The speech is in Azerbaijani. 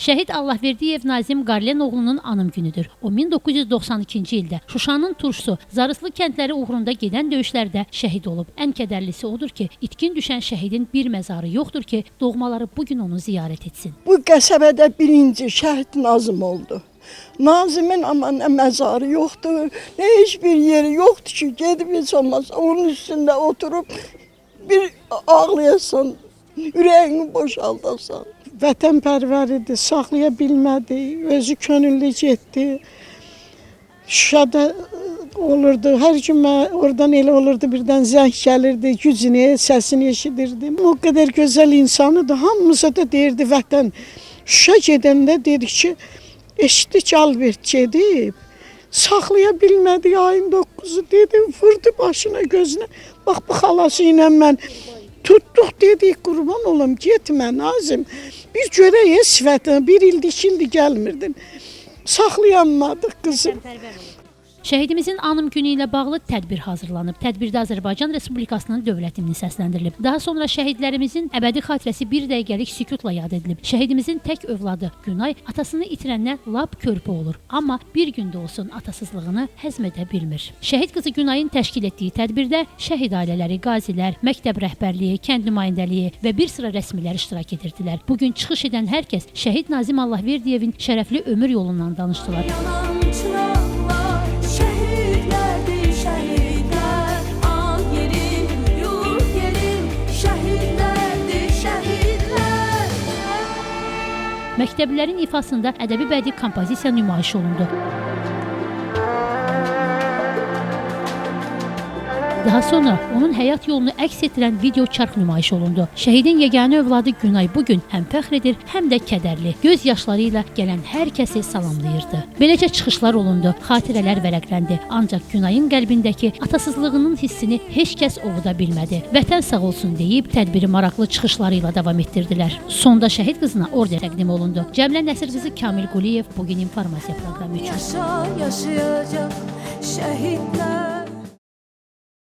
Şəhid Allahverdiyev Nazim Qarlen oğlunun anım günüdür. O 1992-ci ildə Şuşanın Turşusu, Zarıslı kəndləri uğrunda gedən döyüşlərdə şəhid olub. Ən kədərlisi odur ki, itkin düşən şəhidin bir məzarı yoxdur ki, doğmaları bugün onu ziyarət etsin. Bu qəsəbədə birinci şəhid Nazim oldu. Nazimin ama ne məzarı yoxdur, ne hiçbir yeri yoxdur ki, gedib heç olmazsa onun üstünde oturup bir ağlayasan, ürəyini boşaldasan. Vətənpərvər idi, saxlaya bilmədi, özü könüllü getdi. Şuşada olurdu, hər gün oradan elə olurdu, birdən zəng gəlirdi, gücünü, səsini eşidirdim. O qədər gözəl insanı da hamımıza da deyirdi vətən. Şuşa gedəndə dedik ki, eşitdik Albert gedib, saxlaya bilmədi, ayın 9'u dedi, vurdu başına gözünə. Bax bu xalası ilə mən tutduq dedik, qurban olam, getmə Nazim. Bir görək sifətini, bir ildi, 2 ildi gəlmirdin. Saxlayamadıq qızım. Şəhidimizin anım günü ilə bağlı tədbir hazırlanıb. Tədbirdə Azərbaycan Respublikasının dövlət himni səsləndirilib. Daha sonra şəhidlərimizin əbədi xatirəsi bir dəqiqəlik sükutla yad edilib. Şəhidimizin tək övladı Günay atasını itirəndən lap körpə olur. Amma bir gündə olsun atasızlığını həzm edə bilmir. Şəhid qızı Günayın təşkil etdiyi tədbirdə şəhid ailələri, qazilər, məktəb rəhbərliyi, kənd nümayəndəliyi və bir sıra rəsmilər iştirak edirdilər. Bugün çıxış edən hər kəs şəhid Nazim Allahverdiyevin şərəfli ömür yolundan danışdılar. Məktəblilərin ifasında ədəbi bədii kompozisiya nümayiş olundu. Daha sonra onun həyat yolunu əks etdirən video çarx nümayiş olundu. Şəhidin yeganə övladı Günay bugün həm fəxr edir, həm də kədərli. Göz yaşları ilə gələn hər kəsi salamlayırdı. Beləcə çıxışlar olundu, xatirələr vərəqləndi. Ancaq Günayın qəlbindəki atasızlığının hissini heç kəs ovuda bilmədi. Vətən sağ olsun deyib tədbiri maraqlı çıxışları ilə davam etdirdilər. Sonda şəhid qızına order təqdim olundu. Cəmlə Nəsir qızı Kamil Quliyev bugün informasiya proqramı üçün. Yaşayacaq şəhidlər.